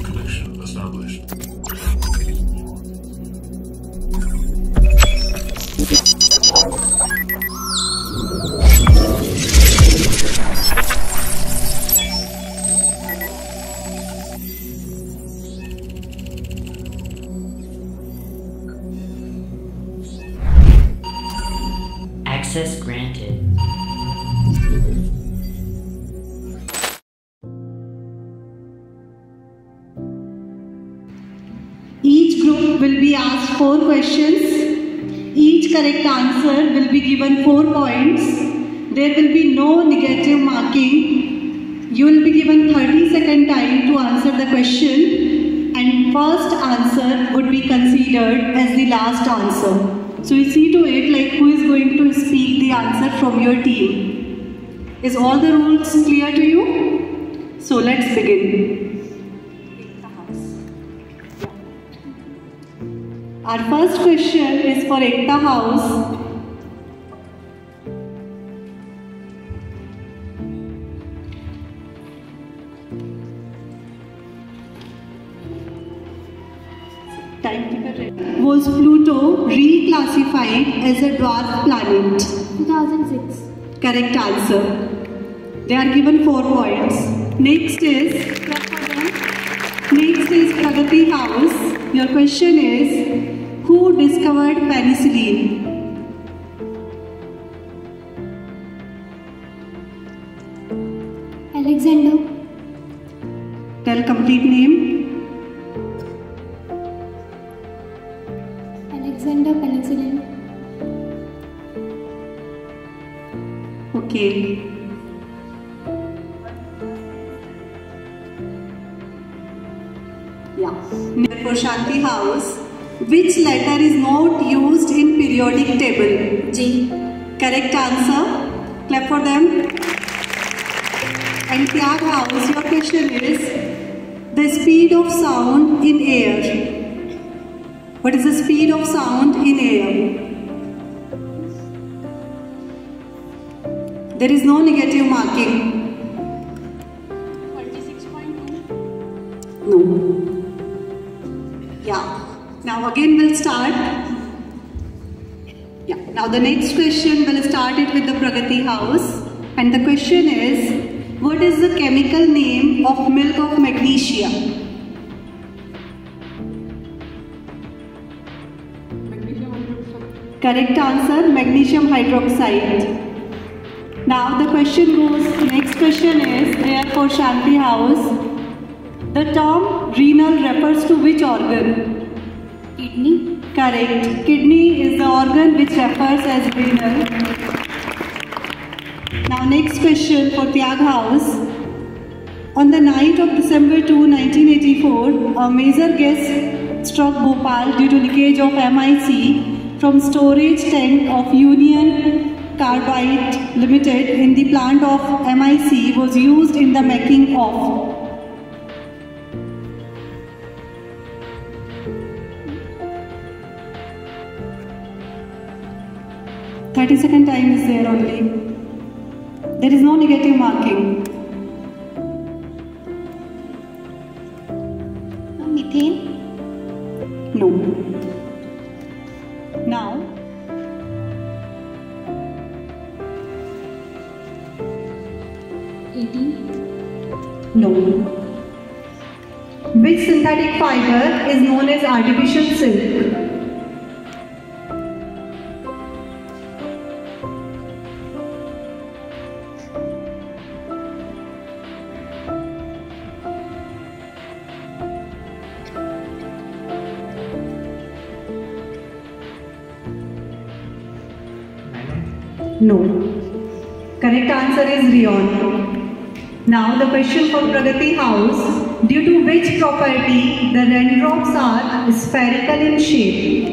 Connection established. Access granted. Each group will be asked 4 questions. Each correct answer will be given 4 points. There will be no negative marking. You will be given 30-second time to answer the question, and first answer would be considered as the last answer. So you see to it like who is going to speak the answer from your team. Is all the rules clear to you? So let's begin. Our first question is for Ekta House. Was Pluto reclassified as a dwarf planet? 2006. Correct answer. They are given 4 points. Next is Pragati House. Your question is, who discovered penicillin? Alexander. Tell complete name. Alexander Penicillin. Okay. Yeah. For Shanti House, which letter is not used in periodic table? G. Correct answer. Clap for them. And Tyag House, your question is the speed of sound in air. What is the speed of sound in air? There is no negative marking. 36.2. No. Yeah. Now again we'll start. Yeah. Now the next question, we'll start it with the Pragati House. And the question is, what is the chemical name of milk of magnesia? Correct answer, magnesium hydroxide. Now the question goes, next question is there for Shanti House. The term renal refers to which organ? Kidney. Correct. Kidney is the organ which refers as renal. Now next question for Tyag House. On the night of December 2, 1984, a major gas struck Bhopal due to leakage of MIC from storage tank of Union Carbide Limited in the plant of MIC was used in the making of 30-second time is there only. There is no negative marking. Methane. No. Now, no. Which synthetic fiber is known as artificial silk? No. Correct answer is rayon. Now the question for Pragati House. Due to which property the raindrops are spherical in shape?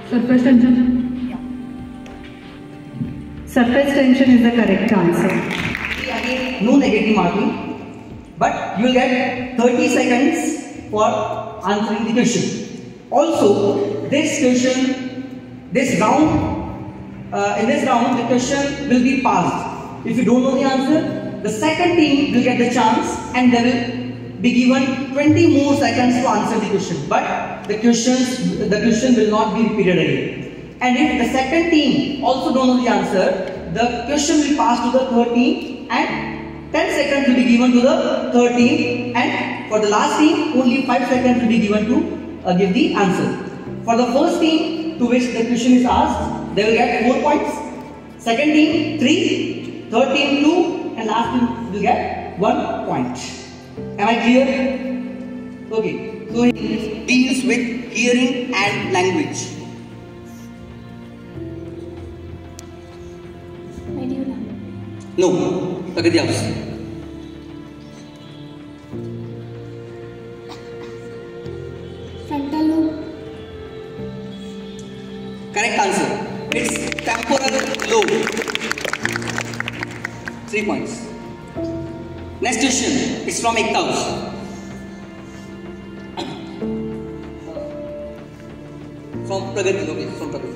Surface tension. Yeah. Surface tension is the correct answer. Again, no negative marking, but you will get 30 seconds for answering the question. Also, this question, this round, in this round, the question will be passed. If you don't know the answer, the second team will get the chance and they will be given 20 more seconds to answer the question. But the question will not be repeated again. And if the second team also don't know the answer, the question will pass to the third team and 10 seconds will be given to the third team, and for the last team only 5 seconds will be given to give the answer. For the first team to which the question is asked, they will get 4 points. Second team 3, third team 2, and last team will get 1 point. Am I clear? Okay. So it deals with hearing and language. No. Pragati House. Frontal lobe. Correct answer. It's temporal lobe. 3 points. Next question. It's from Ekta House. From Pragati. Okay, from Pragati.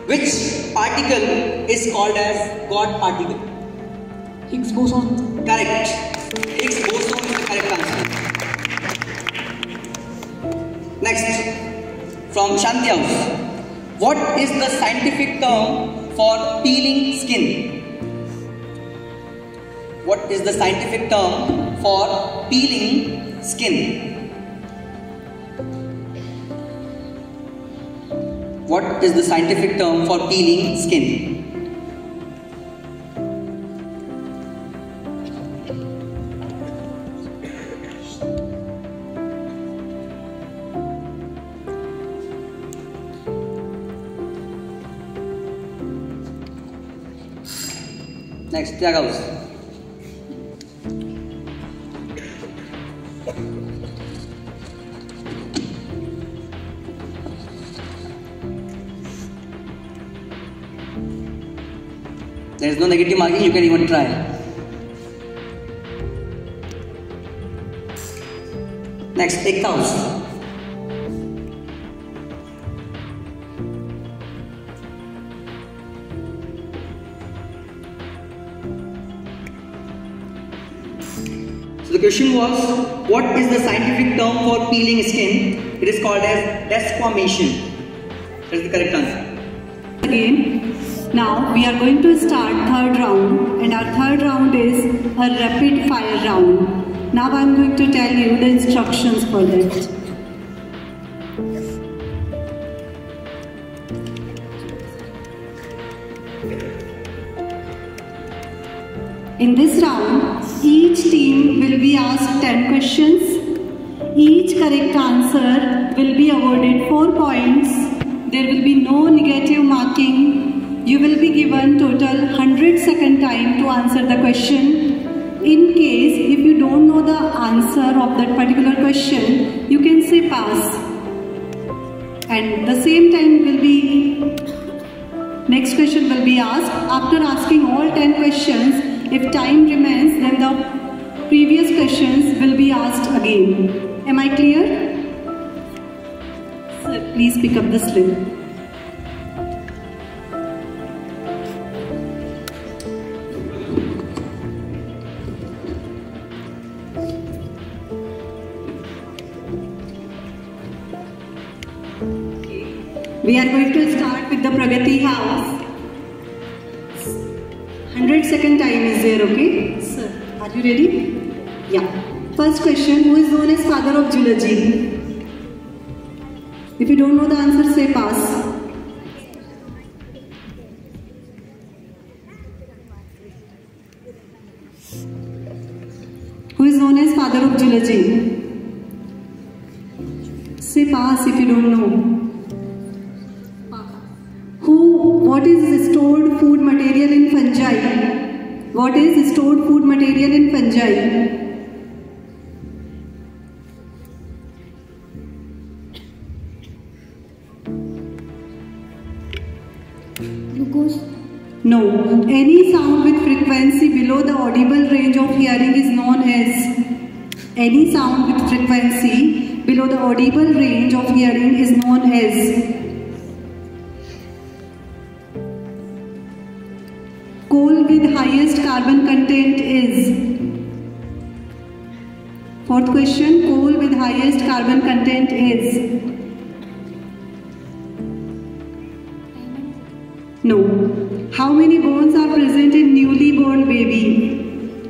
Which particle is called as God particle? Higgs boson. Correct. Higgs boson is the correct answer. Next, from Shanti House. What is the scientific term for peeling skin? What is the scientific term for peeling skin? What is the scientific term for peeling skin? Next, Tyagaus. There is no negative marking, you can even try. Next, Ekta House. So the question was, what is the scientific term for peeling skin? It is called as desquamation. That is the correct answer. Again, now we are going to start third round, and our third round is a rapid fire round. Now I am going to tell you the instructions for that. In this round, each team will be asked 10 questions. Each correct answer will be awarded 4 points. There will be no negative marking. You will be given total 100-second time to answer the question. In case if you don't know the answer of that particular question, you can say pass. And the same time will be, next question will be asked. After asking all 10 questions, if time remains, then the previous questions will be asked again. Am I clear? Sir, please pick up the slip. We are going to start with the Pragati House. 100-second time is there, okay? Sir, are you ready? Yeah. First question, who is known as father of zoology? If you don't know the answer, say pass. Who is known as father of zoology? Say pass if you don't know. What is stored food material in fungi? What is stored food material in fungi? Glucose. No. Any sound with frequency below the audible range of hearing is known as, any sound with frequency below below the audible range of hearing is known as? Coal with highest carbon content is? Fourth question, coal with highest carbon content is? No. How many bones are present in newly born baby?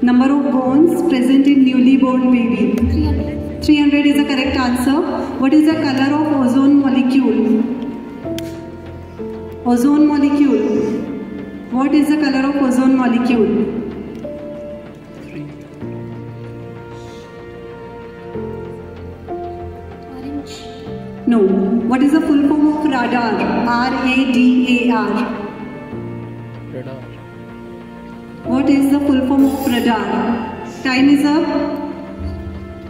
Number of bones present in newly born baby? 300. 300 is the correct answer. What is the color of ozone molecule? Ozone molecule. What is the color of ozone molecule? Orange. No. What is the full form of radar? R-A-D-A-R. Radar. What is the full form of radar? Time is up.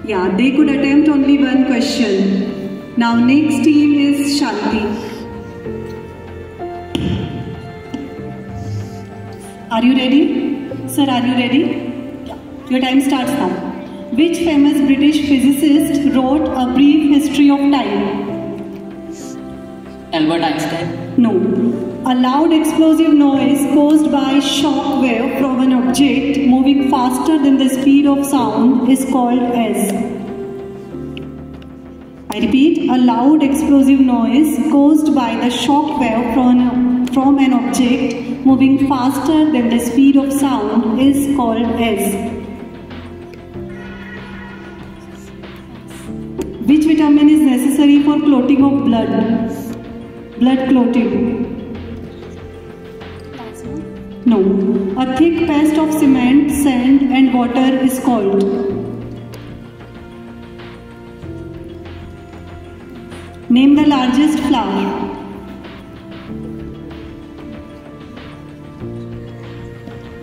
Yeah, they could attempt only one question. Now next team is Shanti. Are you ready? Sir, are you ready? Your time starts now. Which famous British physicist wrote A Brief History of Time? Albert Einstein. No. A loud explosive noise caused by shock wave from an object moving faster than the speed of sound is called as? I repeat, a loud explosive noise caused by the shock wave from an object moving faster than the speed of sound is called as? Which vitamin is necessary for clotting of blood? Blood clotting. Plasma. No. A thick paste of cement, sand and water is called? Name the largest flower.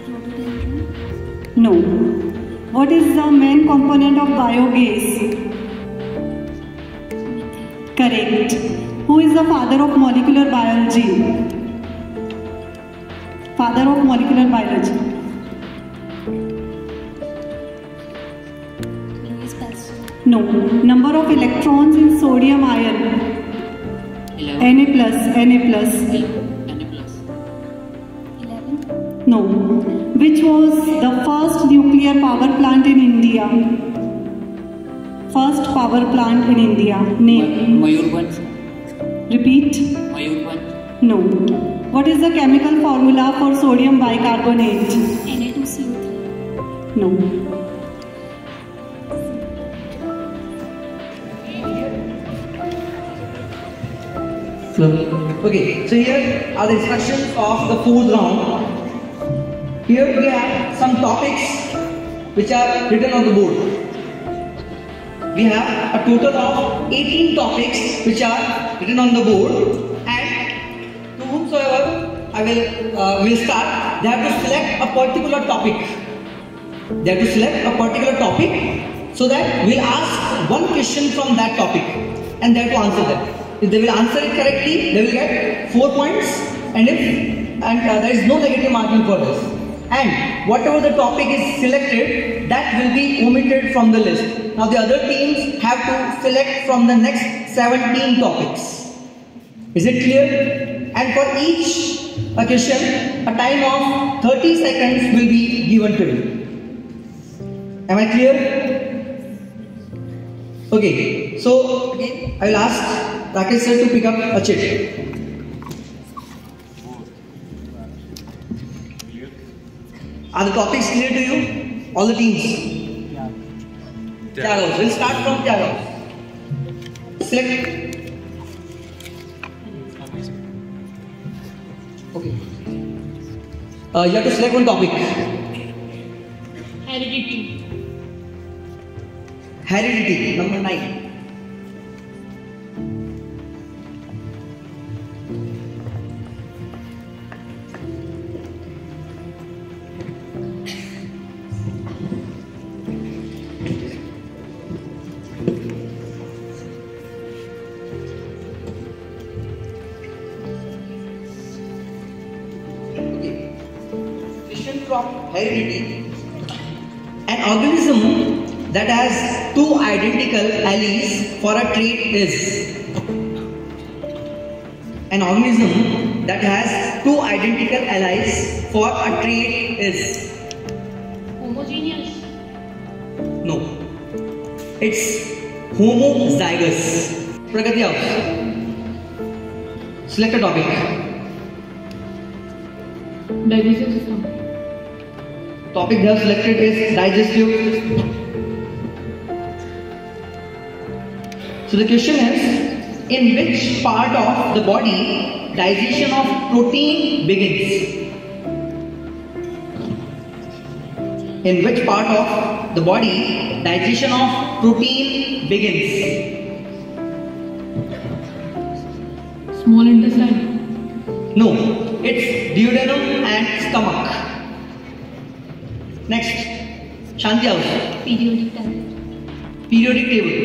Rhododendron. No. What is the main component of biogas? Methane. Correct. Who is the father of molecular biology? Father of molecular biology. Louis Pasteur. No. Number of electrons in sodium ion? 11. Na plus. Na plus. Na plus. 11. No. Which was the first nuclear power plant in India? First power plant in India. Name. Mayurbhanj. Repeat. Mayurbhanj. No. What is the chemical formula for sodium bicarbonate? Na2CO3. No. Okay, so here are the instructions of the fourth round. Here we have some topics which are written on the board. We have a total of 18 topics which are written on the board, and to whomsoever I will start, they have to select a particular topic. They have to select a particular topic so that we'll ask one question from that topic and they have to answer that. If they will answer it correctly, they will get 4 points, and there is no negative marking for this. And whatever the topic is selected, that will be omitted from the list. Now the other teams have to select from the next 17 topics. Is it clear? And for each question, a time of 30 seconds will be given to you. Am I clear? Okay, so again I will ask Rakesh sir to pick up a chit. Are the topics clear to you? All the teams? Yeah. Tyagos. We'll start from Tyagos. Select. Okay. You have to select one topic. Heredity. Heredity, number 9. From heredity, an organism that has two identical alleles for a trait is? An organism that has two identical alleles for a trait is? Homogeneous. No. It's homozygous. Pragati House. Select a topic. Digestive system. Topic they have selected is digestive. So the question is, in which part of the body digestion of protein begins? In which part of the body digestion of protein begins? Small intestine. No, it's duodenum and stomach. Next, Shanti House. Periodic table. Periodic table.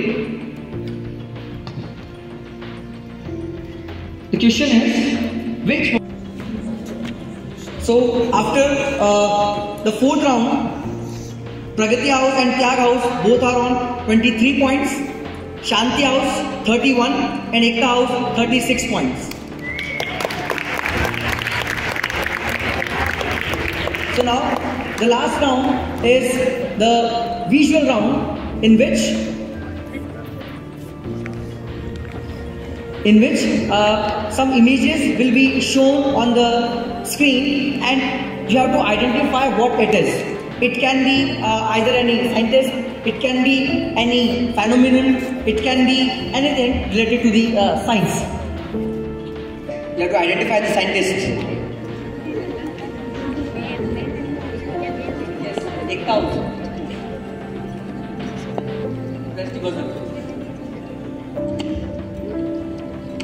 The question is, which? So after the fourth round, Pragati House and Tyag House both are on 23 points. Shanti House 31 and Ekta House 36 points. So now the last round is the visual round, in which some images will be shown on the screen and you have to identify what it is. It can be either any scientist, it can be any phenomenon, it can be anything related to the science. You have to identify the scientist. Yes, take out. Press the button.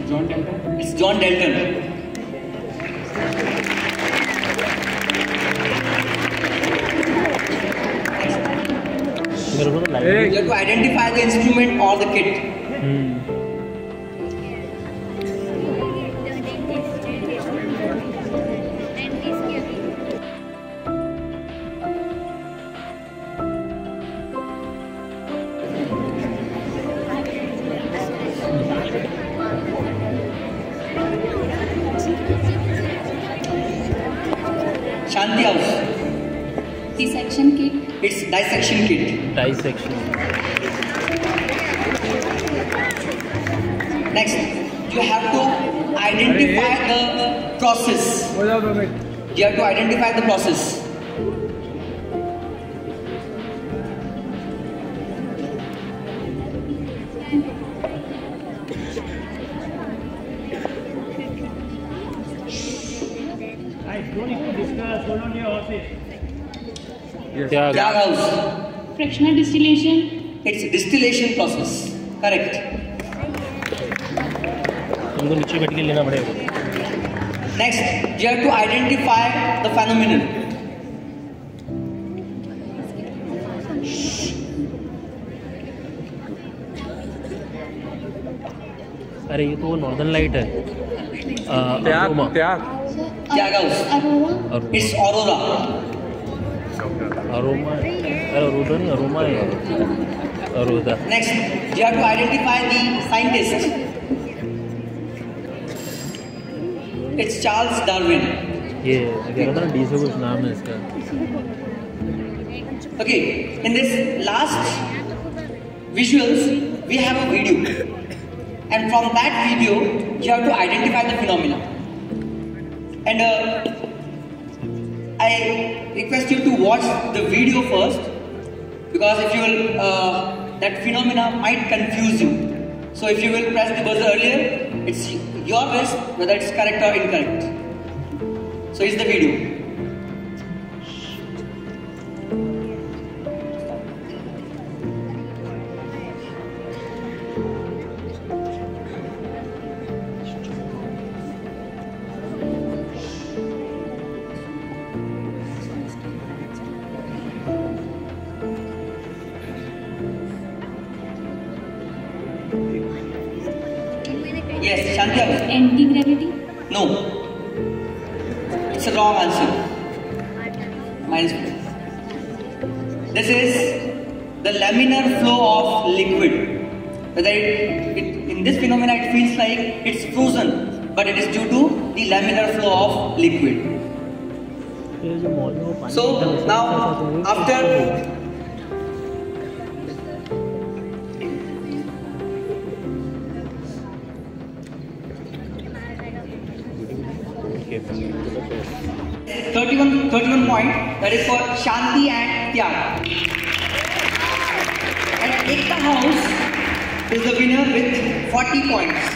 John Dalton. It's John Dalton. You have to identify the instrument or the kit. Shanti House. Dissection kit. It's dissection kit. Dissection. Next, you have to identify the process. You have to identify the process. Tyag. Tyag House. Fractional distillation. It's distillation process. Correct. तुमको नीचे बैठ के लेना पड़ेगा. Next, you have to identify the phenomenon. अरे ये तो वो नॉर्दर्न लाइट है. Tyag House. Aurora. It's aurora. Aroma. अरे अरोदा नहीं, अरोमा है. अरोदा. Next, you have to identify the scientist. It's Charles Darwin. ये कह रहा था ना, डी से कुछ नाम है इसका. Okay, in this last visuals, we have a video. And from that video, you have to identify the phenomena. And I request you to watch the video first, because if you will, that phenomena might confuse you. So if you will press the buzzer earlier, it's your risk whether it's correct or incorrect. So here's the video. Yes, Shanti House. Anti-gravity. No. It's a wrong answer. Minus 1. This is the laminar flow of liquid. Whether in this phenomena it feels like it's frozen, but it is due to the laminar flow of liquid. So now after Thirty-one point, that is for Shanti and Tyag. And Ekta House is the winner with 40 points.